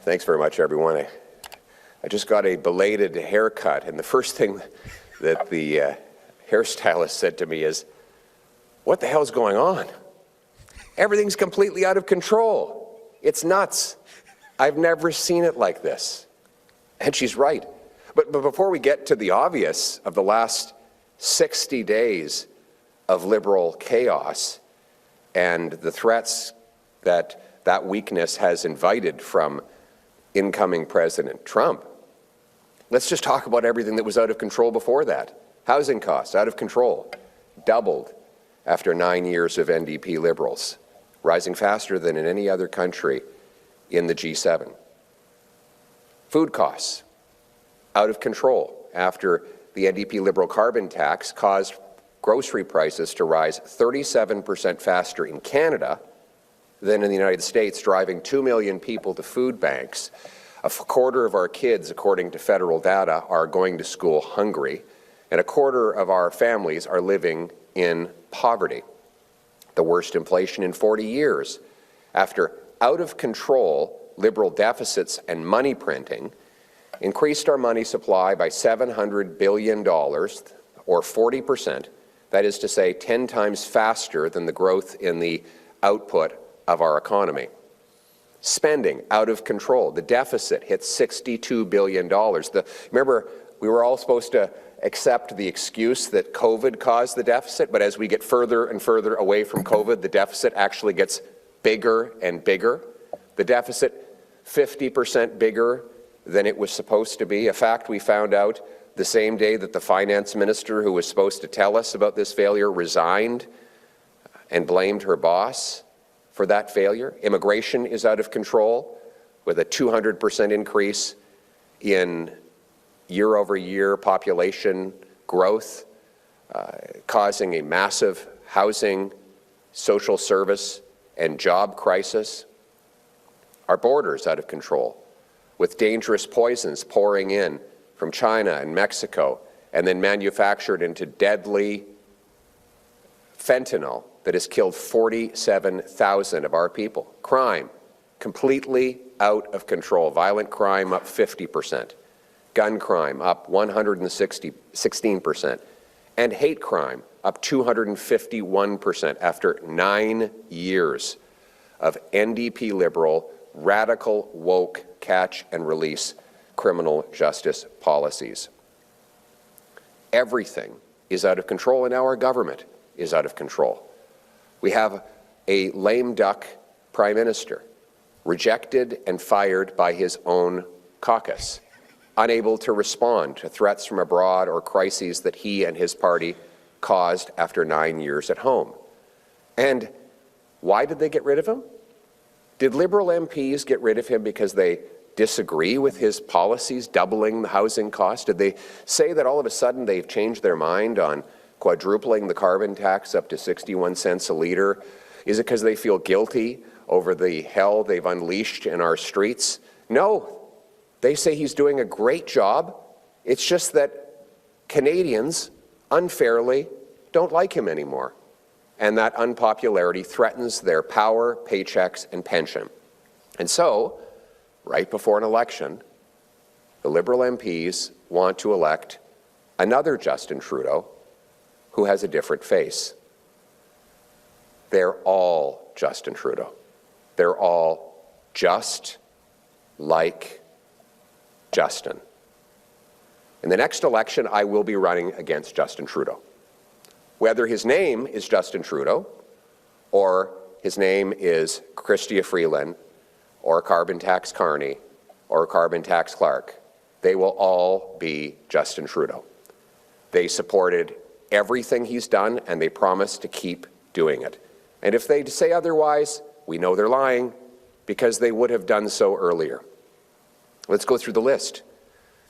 Thanks very much, everyone. I just got a belated haircut, and the first thing that the hairstylist said to me is, "What the hell's going on? Everything's completely out of control. It's nuts. I've never seen it like this." And she's right. But before we get to the obvious of the last 60 days of Liberal chaos and the threats that weakness has invited from incoming President Trump, let's just talk about everything that was out of control before that. Housing costs, out of control, doubled after 9 years of NDP Liberals, rising faster than in any other country in the G7. Food costs, out of control after the NDP Liberal carbon tax caused grocery prices to rise 37% faster in Canada than in the United States, driving 2 million people to food banks. A quarter of our kids, according to federal data, are going to school hungry, and a quarter of our families are living in poverty. The worst inflation in 40 years. After out-of-control Liberal deficits and money printing increased our money supply by $700 billion, or 40%, that is to say 10 times faster than the growth in the output of our economy. Spending out of control. The deficit hit $62 billion. Remember, we were all supposed to accept the excuse that COVID caused the deficit, but as we get further and further away from COVID, the deficit actually gets bigger and bigger. The deficit 50% bigger than it was supposed to be, a fact we found out the same day that the finance minister who was supposed to tell us about this failure resigned and blamed her boss for that failure. Immigration is out of control with a 200% increase in year-over-year population growth, causing a massive housing, social service, and job crisis. Our borders out of control, with dangerous poisons pouring in from China and Mexico and then manufactured into deadly fentanyl that has killed 47,000 of our people. Crime, completely out of control. Violent crime up 50%. Gun crime up 116%. And hate crime up 251% after 9 years of NDP Liberal, radical, woke, catch and release criminal justice policies. Everything is out of control, and now our government is out of control. We have a lame duck Prime Minister, rejected and fired by his own caucus, unable to respond to threats from abroad or crises that he and his party caused after 9 years at home. And why did they get rid of him? Did Liberal MPs get rid of him because they disagree with his policies, doubling the housing cost? Did they say that all of a sudden they've changed their mind on quadrupling the carbon tax up to 61 cents a litre? Is it because they feel guilty over the hell they've unleashed in our streets? No. They say he's doing a great job. It's just that Canadians unfairly don't like him anymore. And that unpopularity threatens their power, paychecks, and pension. And so, right before an election, the Liberal MPs want to elect another Justin Trudeau who has a different face. They're all Justin Trudeau. They're all just like Justin. In the next election, I will be running against Justin Trudeau. Whether his name is Justin Trudeau, or his name is Chrystia Freeland, or Carbon Tax Carney, or Carbon Tax Clark, they will all be Justin Trudeau. They supported everything he's done, and they promise to keep doing it. And if they say otherwise, we know they're lying, because they would have done so earlier. Let's go through the list.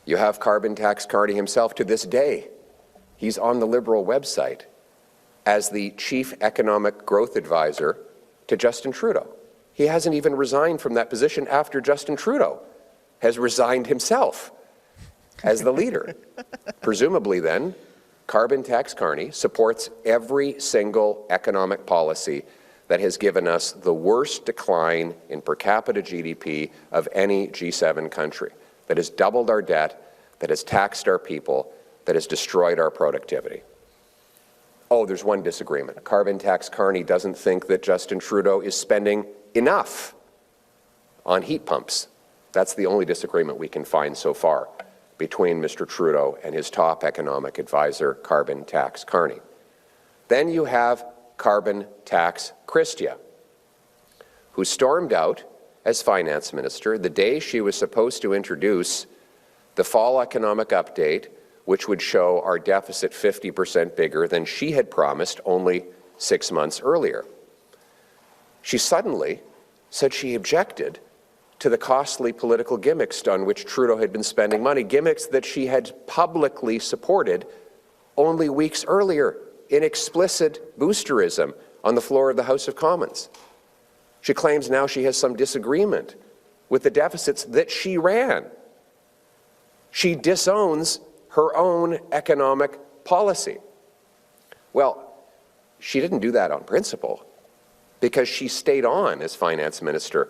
You have Carbon Tax Carney himself. To this day, he's on the Liberal website as the Chief Economic Growth Advisor to Justin Trudeau. He hasn't even resigned from that position after Justin Trudeau has resigned himself as the leader. Presumably then, Carbon Tax Carney supports every single economic policy that has given us the worst decline in per capita GDP of any G7 country, that has doubled our debt, that has taxed our people, that has destroyed our productivity. Oh, there's one disagreement. Carbon tax Carney doesn't think that Justin Trudeau is spending enough on heat pumps. That's the only disagreement we can find so far between Mr. Trudeau and his top economic advisor, Carbon tax Carney. Then you have Carbon tax Chrystia, who stormed out as finance minister the day she was supposed to introduce the fall economic update, which would show our deficit 50% bigger than she had promised only 6 months earlier. She suddenly said she objected to the costly political gimmicks on which Trudeau had been spending money, gimmicks that she had publicly supported only weeks earlier in explicit boosterism on the floor of the House of Commons. She claims now she has some disagreement with the deficits that she ran. She disowns her own economic policy. Well, she didn't do that on principle, because she stayed on as finance minister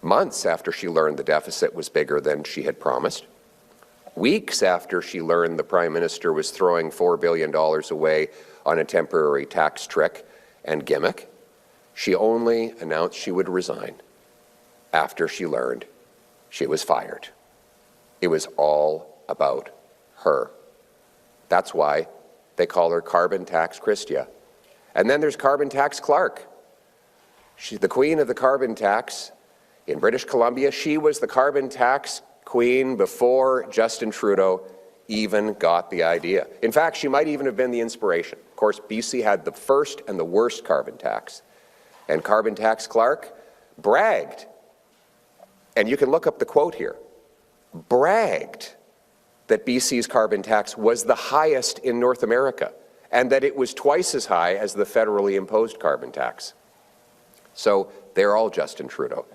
months after she learned the deficit was bigger than she had promised, weeks after she learned the Prime Minister was throwing $4 billion away on a temporary tax trick and gimmick. She only announced she would resign after she learned she was fired. It was all about her. That's why they call her Carbon tax Chrystia. And then there's Carbon tax Clark. She's the queen of the carbon tax in British Columbia. She was the carbon tax queen before Justin Trudeau even got the idea. In fact, she might even have been the inspiration. Of course, BC had the first and the worst carbon tax. And Carbon tax Clark bragged, and you can look up the quote here, bragged that BC's carbon tax was the highest in North America and that it was twice as high as the federally imposed carbon tax. So they're all Justin Trudeau.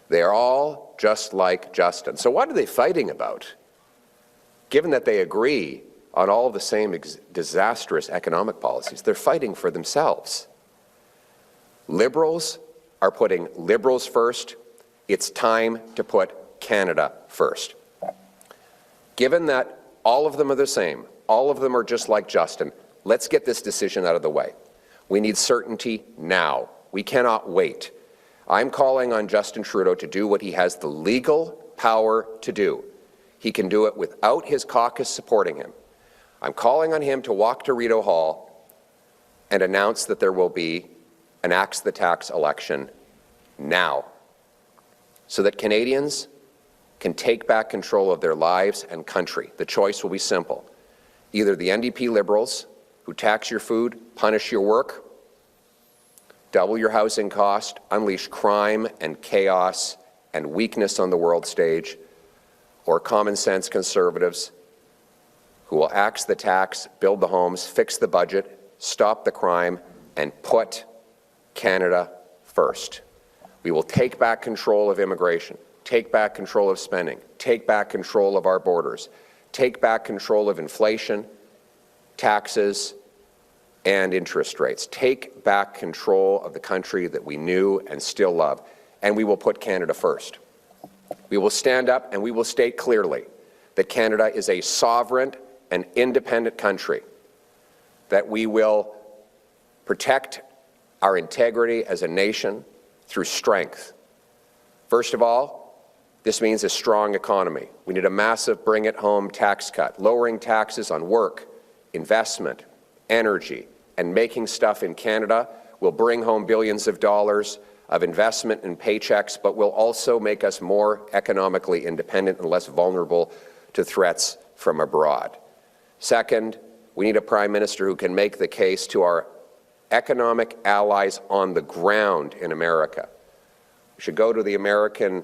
They're all just like Justin. So what are they fighting about? Given that they agree on all the same disastrous economic policies, they're fighting for themselves. Liberals are putting Liberals first. It's time to put Canada first. Given that all of them are the same, all of them are just like Justin, let's get this decision out of the way. We need certainty now. We cannot wait. I'm calling on Justin Trudeau to do what he has the legal power to do. He can do it without his caucus supporting him. I'm calling on him to walk to Rideau Hall and announce that there will be an Axe the Tax election now, so that Canadians can take back control of their lives and country. The choice will be simple. Either the NDP Liberals, who tax your food, punish your work, double your housing cost, unleash crime and chaos and weakness on the world stage, or common sense Conservatives who will axe the tax, build the homes, fix the budget, stop the crime, and put Canada first. We will take back control of immigration, take back control of spending, take back control of our borders, take back control of inflation, taxes, and interest rates. Take back control of the country that we knew and still love, and we will put Canada first. We will stand up and we will state clearly that Canada is a sovereign and independent country, that we will protect our integrity as a nation through strength. First of all, this means a strong economy. We need a massive bring-it-home tax cut, lowering taxes on work, investment, energy, and making stuff in Canada will bring home billions of dollars of investment and paychecks, but will also make us more economically independent and less vulnerable to threats from abroad. Second, we need a Prime Minister who can make the case to our economic allies on the ground in America. We should go to the American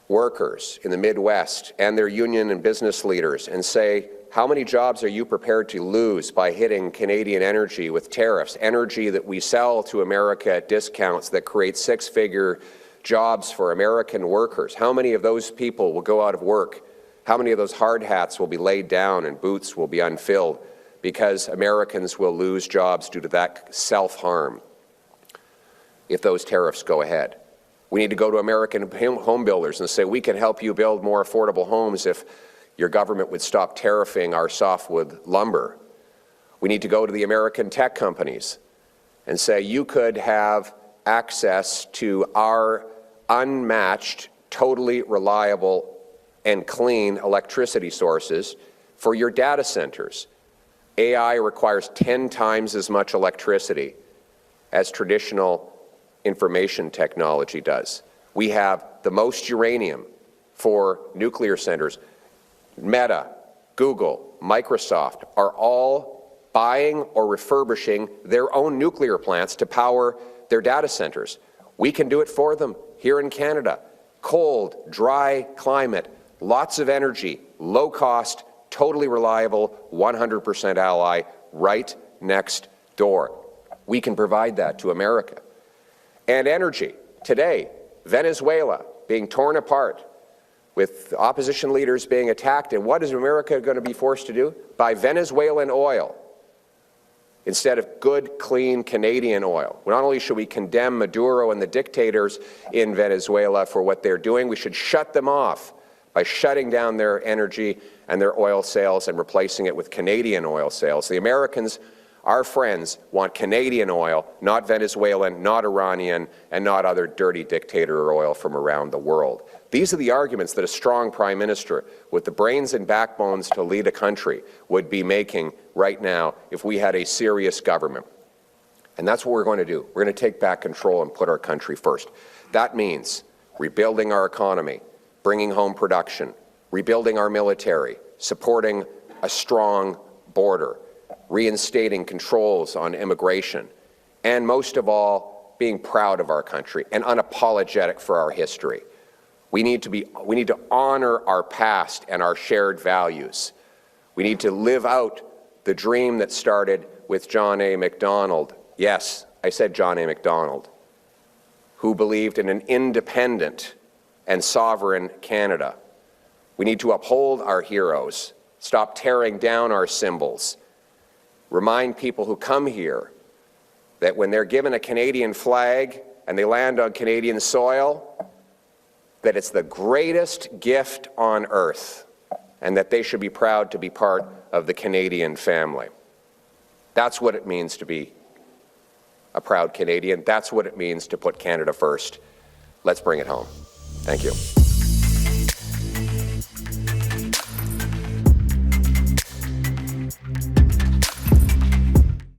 workers in the Midwest and their union and business leaders and say, how many jobs are you prepared to lose by hitting Canadian energy with tariffs, energy that we sell to America at discounts that create six-figure jobs for American workers? How many of those people will go out of work? How many of those hard hats will be laid down and boots will be unfilled because Americans will lose jobs due to that self-harm? if those tariffs go ahead. We need to go to American home builders and say, we can help you build more affordable homes if your government would stop tariffing our softwood lumber. We need to go to the American tech companies and say, you could have access to our unmatched, totally reliable and clean electricity sources for your data centers. AI requires 10 times as much electricity as traditional information technology does. We have the most uranium for nuclear centers. Meta, Google, Microsoft are all buying or refurbishing their own nuclear plants to power their data centers. We can do it for them here in Canada. Cold, dry climate, lots of energy, low cost, totally reliable, 100% ally right next door. We can provide that to America. And energy. Today, Venezuela being torn apart with opposition leaders being attacked. And what is America going to be forced to do? Buy Venezuelan oil instead of good, clean Canadian oil. Not only should we condemn Maduro and the dictators in Venezuela for what they're doing, we should shut them off by shutting down their energy and their oil sales and replacing it with Canadian oil sales. The Americans, our friends, want Canadian oil, not Venezuelan, not Iranian, and not other dirty dictator oil from around the world. These are the arguments that a strong Prime Minister with the brains and backbones to lead a country would be making right now if we had a serious government. And that's what we're going to do. We're going to take back control and put our country first. That means rebuilding our economy, bringing home production, rebuilding our military, supporting a strong border, reinstating controls on immigration, and most of all, being proud of our country and unapologetic for our history. We need to honor our past and our shared values. We need to live out the dream that started with John A. Macdonald. Yes, I said John A. Macdonald, who believed in an independent and sovereign Canada. We need to uphold our heroes, stop tearing down our symbols, remind people who come here that when they're given a Canadian flag and they land on Canadian soil, that it's the greatest gift on earth and that they should be proud to be part of the Canadian family. That's what it means to be a proud Canadian. That's what it means to put Canada first. Let's bring it home. Thank you.